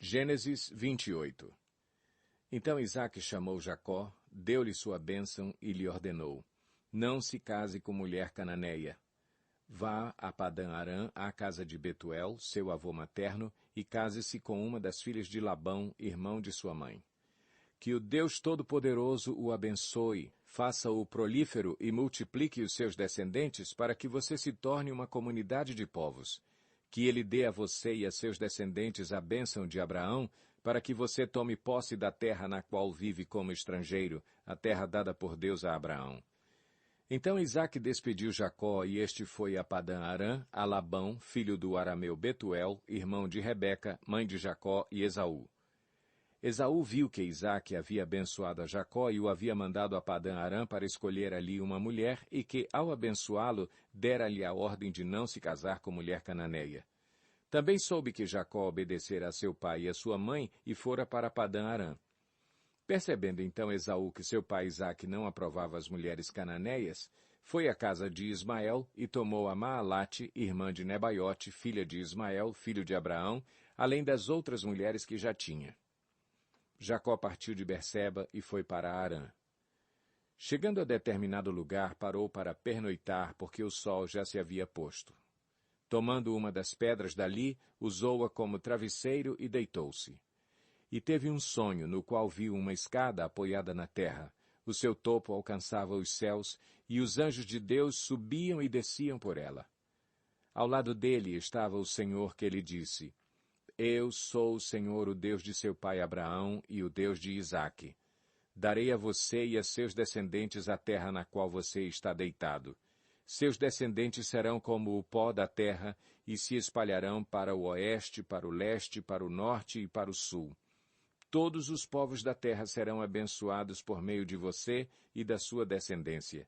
Gênesis 28. Então Isaque chamou Jacó, deu-lhe sua bênção e lhe ordenou: não se case com mulher cananeia. Vá a Padã-Arã, à casa de Betuel, seu avô materno, e case-se com uma das filhas de Labão, irmão de sua mãe. Que o Deus Todo-Poderoso o abençoe, faça-o prolífero e multiplique os seus descendentes para que você se torne uma comunidade de povos. Que ele dê a você e a seus descendentes a bênção de Abraão, para que você tome posse da terra na qual vive como estrangeiro, a terra dada por Deus a Abraão. Então Isaque despediu Jacó, e este foi a Padã-Arã, a Labão, filho do arameu Betuel, irmão de Rebeca, mãe de Jacó, e Esaú. Esaú viu que Isaque havia abençoado a Jacó e o havia mandado a Padã-Arã para escolher ali uma mulher, e que, ao abençoá-lo, dera-lhe a ordem de não se casar com mulher cananeia. Também soube que Jacó obedecera a seu pai e a sua mãe e fora para Padã-Arã. Percebendo então Esaú que seu pai Isaque não aprovava as mulheres cananeias, foi à casa de Ismael e tomou a Maalate, irmã de Nebaiote, filha de Ismael, filho de Abraão, além das outras mulheres que já tinha. Jacó partiu de Berseba e foi para Harã. Chegando a determinado lugar, parou para pernoitar, porque o sol já se havia posto. Tomando uma das pedras dali, usou-a como travesseiro e deitou-se. E teve um sonho, no qual viu uma escada apoiada na terra. O seu topo alcançava os céus, e os anjos de Deus subiam e desciam por ela. Ao lado dele estava o Senhor, que lhe disse: Eu sou o Senhor, o Deus de seu pai Abraão e o Deus de Isaque. Darei a você e a seus descendentes a terra na qual você está deitado. Seus descendentes serão como o pó da terra e se espalharão para o oeste, para o leste, para o norte e para o sul. Todos os povos da terra serão abençoados por meio de você e da sua descendência.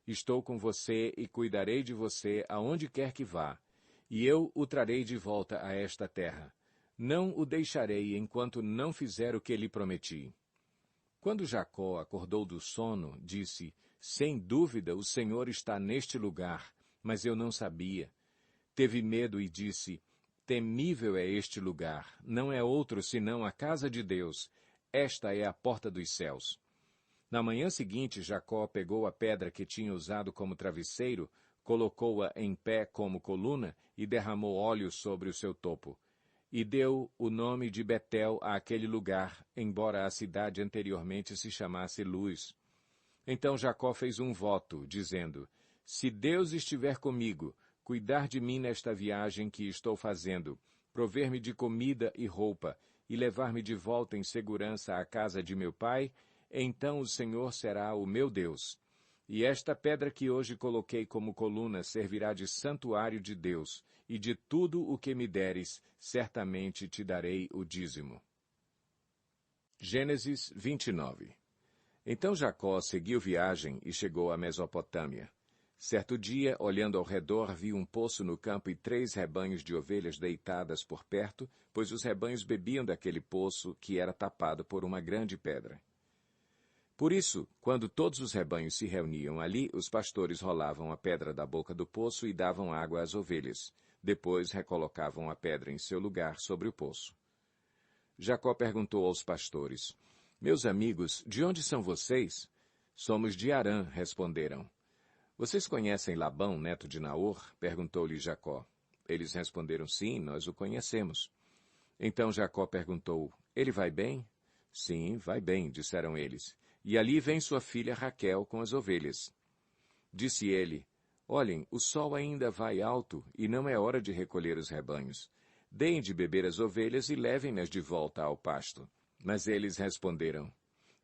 Estou com você e cuidarei de você aonde quer que vá, e eu o trarei de volta a esta terra. Não o deixarei enquanto não fizer o que lhe prometi. Quando Jacó acordou do sono, disse: sem dúvida o Senhor está neste lugar, mas eu não sabia. Teve medo e disse: temível é este lugar, não é outro senão a casa de Deus. Esta é a porta dos céus. Na manhã seguinte, Jacó pegou a pedra que tinha usado como travesseiro, colocou-a em pé como coluna e derramou óleo sobre o seu topo. E deu o nome de Betel àquele lugar, embora a cidade anteriormente se chamasse Luz. Então Jacó fez um voto, dizendo: se Deus estiver comigo, cuidar de mim nesta viagem que estou fazendo, prover-me de comida e roupa, e levar-me de volta em segurança à casa de meu pai, então o Senhor será o meu Deus. E esta pedra que hoje coloquei como coluna servirá de santuário de Deus, e de tudo o que me deres, certamente te darei o dízimo. Gênesis 29. Então Jacó seguiu viagem e chegou à Mesopotâmia. Certo dia, olhando ao redor, viu um poço no campo e 3 rebanhos de ovelhas deitadas por perto, pois os rebanhos bebiam daquele poço que era tapado por uma grande pedra. Por isso, quando todos os rebanhos se reuniam ali, os pastores rolavam a pedra da boca do poço e davam água às ovelhas. Depois recolocavam a pedra em seu lugar sobre o poço. Jacó perguntou aos pastores: meus amigos, de onde são vocês? Somos de Harã, responderam. Vocês conhecem Labão, neto de Naor? Perguntou-lhe Jacó. Eles responderam: sim, nós o conhecemos. Então Jacó perguntou: ele vai bem? Sim, vai bem, disseram eles. E ali vem sua filha Raquel com as ovelhas. Disse ele: olhem, o sol ainda vai alto e não é hora de recolher os rebanhos. Deem de beber as ovelhas e levem-nas de volta ao pasto. Mas eles responderam: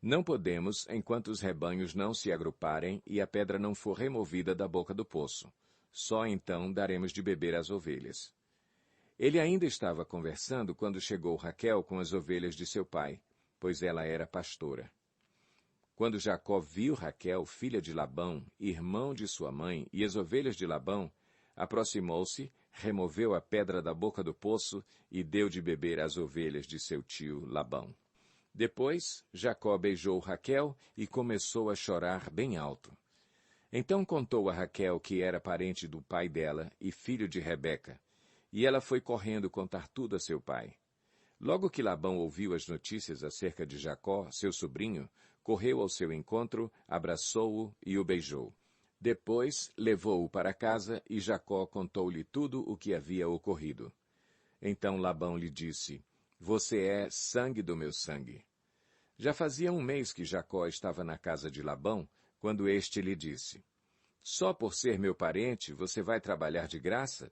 não podemos enquanto os rebanhos não se agruparem e a pedra não for removida da boca do poço. Só então daremos de beber às ovelhas. Ele ainda estava conversando quando chegou Raquel com as ovelhas de seu pai, pois ela era pastora. Quando Jacó viu Raquel, filha de Labão, irmão de sua mãe, e as ovelhas de Labão, aproximou-se, removeu a pedra da boca do poço e deu de beber às ovelhas de seu tio Labão. Depois, Jacó beijou Raquel e começou a chorar bem alto. Então contou a Raquel que era parente do pai dela e filho de Rebeca, e ela foi correndo contar tudo a seu pai. Logo que Labão ouviu as notícias acerca de Jacó, seu sobrinho, correu ao seu encontro, abraçou-o e o beijou. Depois, levou-o para casa e Jacó contou-lhe tudo o que havia ocorrido. Então Labão lhe disse, você é sangue do meu sangue. Já fazia 1 mês que Jacó estava na casa de Labão, quando este lhe disse, só por ser meu parente você vai trabalhar de graça?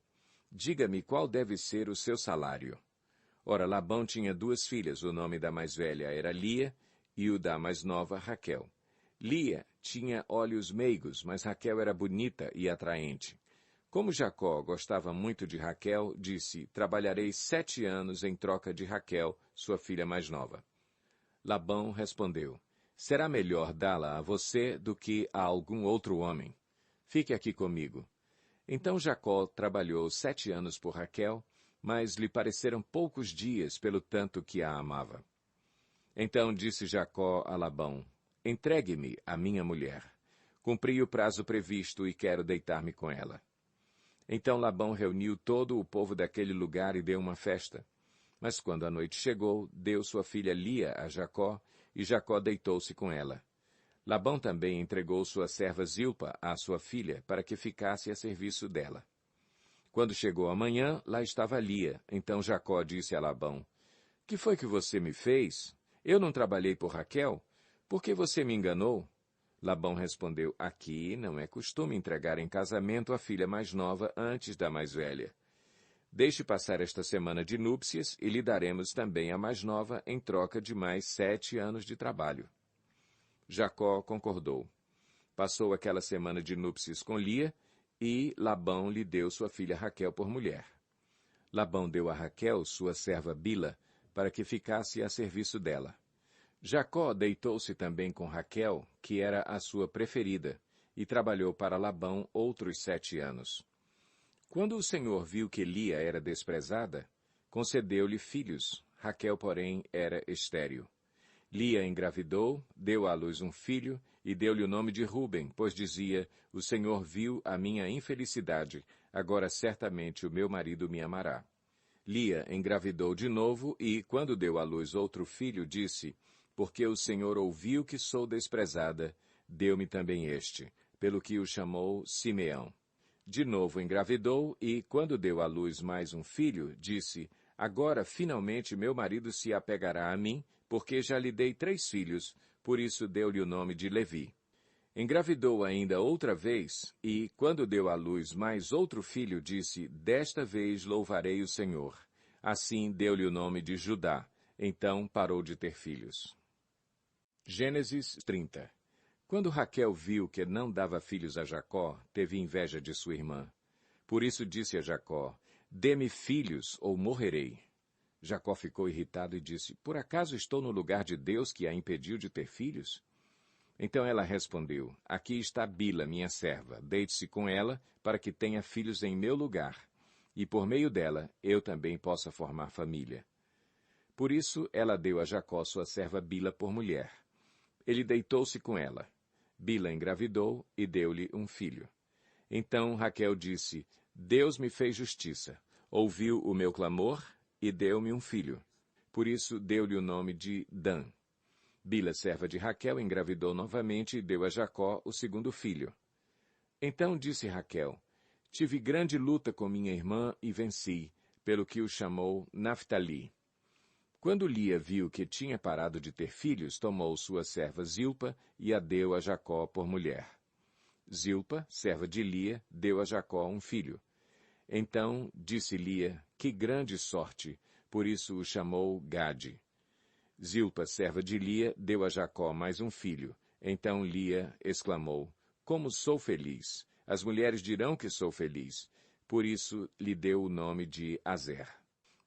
Diga-me qual deve ser o seu salário. Ora, Labão tinha 2 filhas, o nome da mais velha era Lia e o da mais nova Raquel. Lia tinha olhos meigos, mas Raquel era bonita e atraente. Como Jacó gostava muito de Raquel, disse, trabalharei 7 anos em troca de Raquel, sua filha mais nova. Labão respondeu, será melhor dá-la a você do que a algum outro homem. Fique aqui comigo. Então Jacó trabalhou 7 anos por Raquel, mas lhe pareceram poucos dias pelo tanto que a amava. Então disse Jacó a Labão, entregue-me a minha mulher. Cumpri o prazo previsto e quero deitar-me com ela. Então Labão reuniu todo o povo daquele lugar e deu uma festa. Mas quando a noite chegou, deu sua filha Lia a Jacó, e Jacó deitou-se com ela. Labão também entregou sua serva Zilpa à sua filha, para que ficasse a serviço dela. Quando chegou a manhã, lá estava Lia. Então Jacó disse a Labão, que foi que você me fez? Eu não trabalhei por Raquel? Por que você me enganou? Labão respondeu, aqui não é costume entregar em casamento a filha mais nova antes da mais velha. Deixe passar esta semana de núpcias e lhe daremos também a mais nova em troca de mais 7 anos de trabalho. Jacó concordou. Passou aquela semana de núpcias com Lia, e Labão lhe deu sua filha Raquel por mulher. Labão deu a Raquel sua serva Bila, para que ficasse a serviço dela. Jacó deitou-se também com Raquel, que era a sua preferida, e trabalhou para Labão outros 7 anos. Quando o Senhor viu que Lia era desprezada, concedeu-lhe filhos, Raquel, porém, era estéril. Lia engravidou, deu à luz um filho, e deu-lhe o nome de Ruben, pois dizia, o Senhor viu a minha infelicidade, agora certamente o meu marido me amará. Lia engravidou de novo, e, quando deu à luz outro filho, disse, porque o Senhor ouviu que sou desprezada, deu-me também este, pelo que o chamou Simeão. De novo engravidou, e, quando deu à luz mais um filho, disse, agora finalmente meu marido se apegará a mim, porque já lhe dei 3 filhos, por isso deu-lhe o nome de Levi. Engravidou ainda outra vez, e, quando deu à luz mais outro filho, disse, desta vez louvarei o Senhor. Assim deu-lhe o nome de Judá. Então parou de ter filhos. Gênesis 30. Quando Raquel viu que não dava filhos a Jacó, teve inveja de sua irmã. Por isso disse a Jacó, dê-me filhos ou morrerei. Jacó ficou irritado e disse, por acaso estou no lugar de Deus que a impediu de ter filhos? Então ela respondeu, aqui está Bila, minha serva, deite-se com ela, para que tenha filhos em meu lugar, e por meio dela eu também possa formar família. Por isso ela deu a Jacó sua serva Bila por mulher. Ele deitou-se com ela. Bila engravidou e deu-lhe um filho. Então Raquel disse, Deus me fez justiça, ouviu o meu clamor e deu-me um filho. Por isso deu-lhe o nome de Dan. Bila, serva de Raquel, engravidou novamente e deu a Jacó o segundo filho. Então disse Raquel, tive grande luta com minha irmã e venci, pelo que o chamou Naftali. Quando Lia viu que tinha parado de ter filhos, tomou sua serva Zilpa e a deu a Jacó por mulher. Zilpa, serva de Lia, deu a Jacó um filho. Então disse Lia, que grande sorte, por isso o chamou Gade. Zilpa, serva de Lia, deu a Jacó mais um filho. Então Lia exclamou, como sou feliz! As mulheres dirão que sou feliz. Por isso lhe deu o nome de Azer.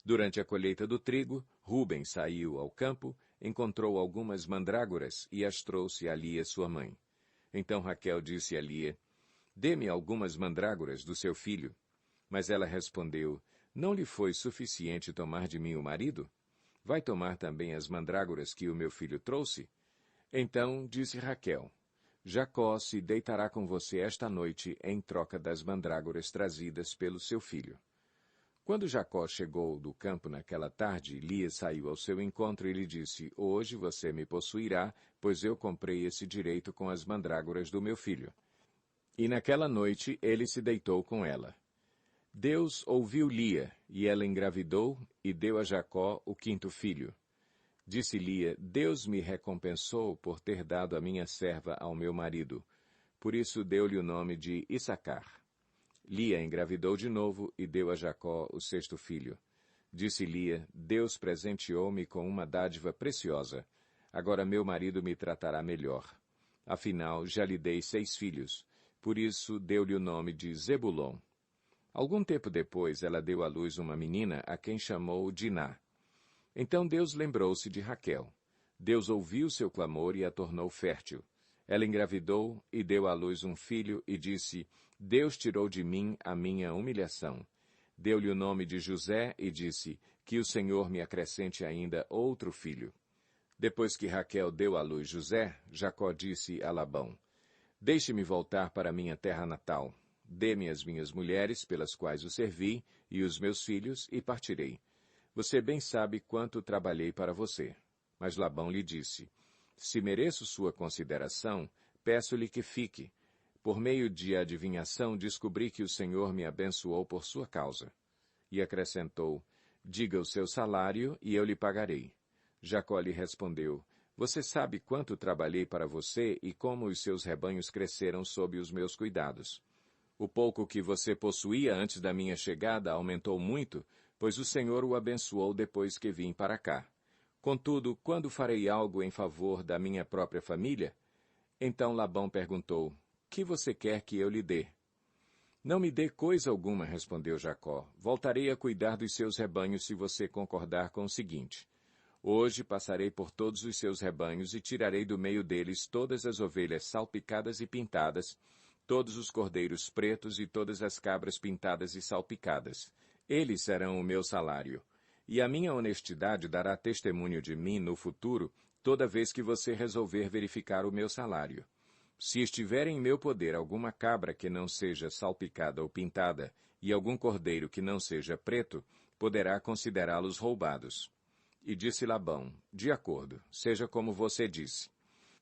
Durante a colheita do trigo, Ruben saiu ao campo, encontrou algumas mandrágoras e as trouxe a Lia, sua mãe. Então Raquel disse a Lia, dê-me algumas mandrágoras do seu filho. Mas ela respondeu, não lhe foi suficiente tomar de mim o marido? Vai tomar também as mandrágoras que o meu filho trouxe? Então disse Raquel, Jacó se deitará com você esta noite em troca das mandrágoras trazidas pelo seu filho. Quando Jacó chegou do campo naquela tarde, Lia saiu ao seu encontro e lhe disse, hoje você me possuirá, pois eu comprei esse direito com as mandrágoras do meu filho. E naquela noite ele se deitou com ela. Deus ouviu Lia, e ela engravidou e deu a Jacó o 5º filho. Disse Lia, Deus me recompensou por ter dado a minha serva ao meu marido. Por isso deu-lhe o nome de Issacar. Lia engravidou de novo e deu a Jacó o 6º filho. Disse Lia, Deus presenteou-me com uma dádiva preciosa. Agora meu marido me tratará melhor. Afinal, já lhe dei 6 filhos. Por isso deu-lhe o nome de Zebulon. Algum tempo depois, ela deu à luz uma menina a quem chamou Diná. Então Deus lembrou-se de Raquel. Deus ouviu seu clamor e a tornou fértil. Ela engravidou e deu à luz um filho e disse, Deus tirou de mim a minha humilhação. Deu-lhe o nome de José e disse, que o Senhor me acrescente ainda outro filho. Depois que Raquel deu à luz José, Jacó disse a Labão, deixe-me voltar para minha terra natal. Dê-me as minhas mulheres, pelas quais o servi, e os meus filhos, e partirei. Você bem sabe quanto trabalhei para você. Mas Labão lhe disse, se mereço sua consideração, peço-lhe que fique. Por meio de adivinhação, descobri que o Senhor me abençoou por sua causa. E acrescentou, diga o seu salário, e eu lhe pagarei. Jacó lhe respondeu, você sabe quanto trabalhei para você e como os seus rebanhos cresceram sob os meus cuidados. O pouco que você possuía antes da minha chegada aumentou muito, pois o Senhor o abençoou depois que vim para cá. Contudo, quando farei algo em favor da minha própria família? Então Labão perguntou, que você quer que eu lhe dê? Não me dê coisa alguma, respondeu Jacó. Voltarei a cuidar dos seus rebanhos se você concordar com o seguinte. Hoje passarei por todos os seus rebanhos e tirarei do meio deles todas as ovelhas salpicadas e pintadas, todos os cordeiros pretos e todas as cabras pintadas e salpicadas. Eles serão o meu salário. E a minha honestidade dará testemunho de mim no futuro, toda vez que você resolver verificar o meu salário. Se estiver em meu poder alguma cabra que não seja salpicada ou pintada, e algum cordeiro que não seja preto, poderá considerá-los roubados. E disse Labão, de acordo, seja como você disse.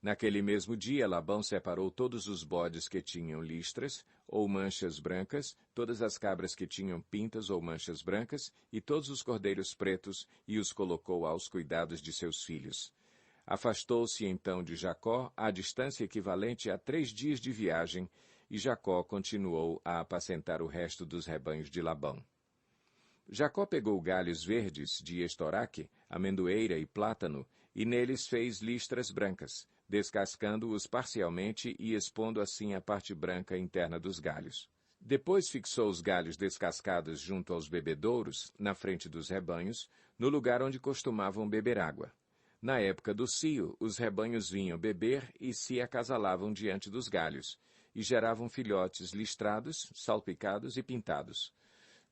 Naquele mesmo dia, Labão separou todos os bodes que tinham listras ou manchas brancas, todas as cabras que tinham pintas ou manchas brancas, e todos os cordeiros pretos, e os colocou aos cuidados de seus filhos. Afastou-se então de Jacó à distância equivalente a 3 dias de viagem, e Jacó continuou a apacentar o resto dos rebanhos de Labão. Jacó pegou galhos verdes de estoraque, amendoeira e plátano, e neles fez listras brancas, descascando-os parcialmente e expondo assim a parte branca interna dos galhos. Depois fixou os galhos descascados junto aos bebedouros, na frente dos rebanhos, no lugar onde costumavam beber água. Na época do cio, os rebanhos vinham beber e se acasalavam diante dos galhos, e geravam filhotes listrados, salpicados e pintados.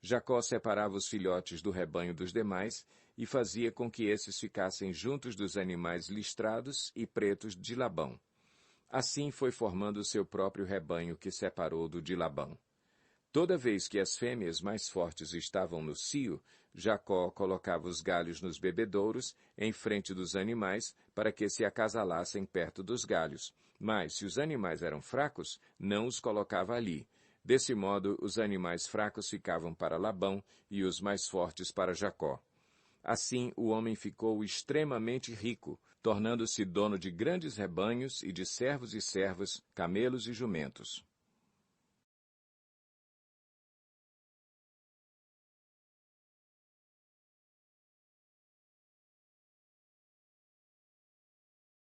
Jacó separava os filhotes do rebanho dos demais e fazia com que esses ficassem juntos dos animais listrados e pretos de Labão. Assim foi formando o seu próprio rebanho que separou do de Labão. Toda vez que as fêmeas mais fortes estavam no cio, Jacó colocava os galhos nos bebedouros, em frente dos animais, para que se acasalassem perto dos galhos. Mas, se os animais eram fracos, não os colocava ali. Desse modo, os animais fracos ficavam para Labão e os mais fortes para Jacó. Assim, o homem ficou extremamente rico, tornando-se dono de grandes rebanhos e de servos e servas, camelos e jumentos.